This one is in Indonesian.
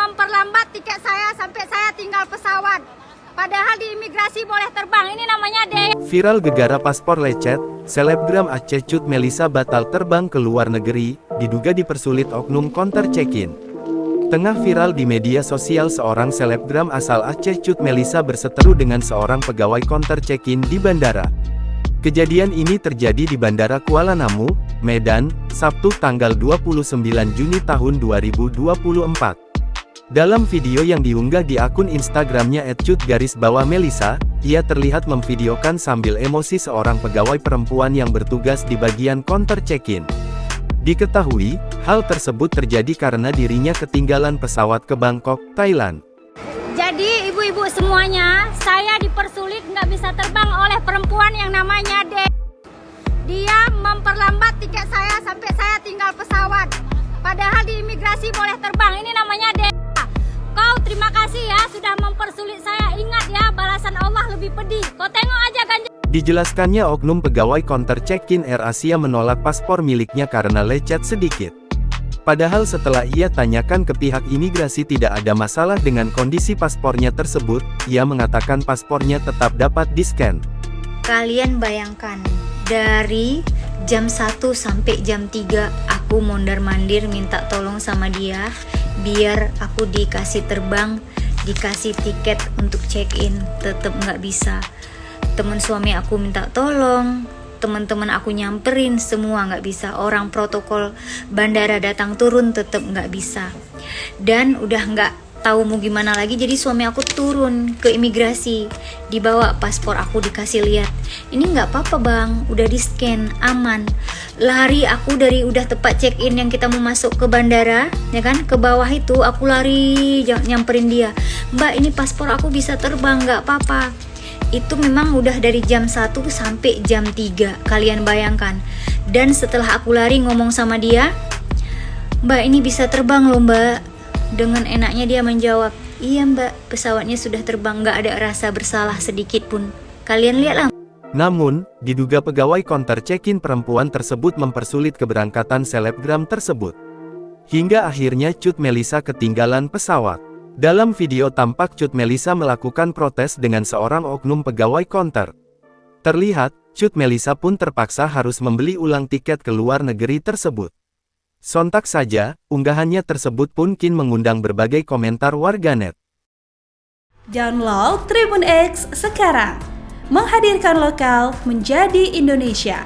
memperlambat tiket saya sampai saya tinggal pesawat. Padahal di imigrasi boleh terbang. Ini namanya Dea. Viral gegara paspor lecet, selebgram Aceh Cut Melisa batal terbang ke luar negeri, diduga dipersulit oknum counter check-in. Tengah viral di media sosial, seorang selebgram asal Aceh Cut Melisa berseteru dengan seorang pegawai counter check-in di bandara. Kejadian ini terjadi di Bandara Kuala Namu, Medan, Sabtu tanggal 29 Juni tahun 2024. Dalam video yang diunggah di akun Instagramnya @cut_melisa, ia terlihat memvideokan sambil emosi seorang pegawai perempuan yang bertugas di bagian counter check-in. Diketahui, hal tersebut terjadi karena dirinya ketinggalan pesawat ke Bangkok, Thailand. Jadi ibu-ibu semuanya, saya dipersulit nggak bisa terbang oleh perempuan yang namanya Dea. Dia memperlambat tiket saya sampai saya tinggal pesawat. Padahal di imigrasi boleh terbang. Ini namanya Dea. Kau terima kasih ya sudah mempersulit saya. Ingat ya, balasan Allah lebih pedih. Kau tengok aja kan. Dijelaskannya oknum pegawai counter check-in AirAsia menolak paspor miliknya karena lecet sedikit. Padahal setelah ia tanyakan ke pihak imigrasi tidak ada masalah dengan kondisi paspornya tersebut, ia mengatakan paspornya tetap dapat di-scan. Kalian bayangkan, dari jam 1 sampai jam 3 aku mondar-mandir minta tolong sama dia biar aku dikasih terbang, dikasih tiket untuk check-in, tetap nggak bisa. Temen suami aku minta tolong, teman-teman aku nyamperin, semua nggak bisa. Orang protokol bandara datang turun, tetap nggak bisa. Dan udah nggak tahu mau gimana lagi, jadi suami aku turun ke imigrasi, dibawa paspor aku, dikasih lihat, ini nggak apa-apa bang, udah di scan, aman. Lari aku dari udah tepat check in yang kita mau masuk ke bandara, ya kan, ke bawah itu aku lari nyamperin dia, mbak ini paspor aku bisa terbang, nggak apa-apa. Itu memang udah dari jam 1 sampai jam 3, kalian bayangkan. Dan setelah aku lari ngomong sama dia, mbak ini bisa terbang loh mbak. Dengan enaknya dia menjawab, iya mbak, pesawatnya sudah terbang, gak ada rasa bersalah sedikit pun. Kalian lihatlah. Namun, diduga pegawai counter check-in perempuan tersebut mempersulit keberangkatan selebgram tersebut. Hingga akhirnya Cut Melisa ketinggalan pesawat. Dalam video tampak Cut Melisa melakukan protes dengan seorang oknum pegawai counter. Terlihat, Cut Melisa pun terpaksa harus membeli ulang tiket ke luar negeri tersebut. Sontak saja, unggahannya tersebut pun kini mengundang berbagai komentar warganet. Download Tribun X sekarang, menghadirkan lokal menjadi Indonesia.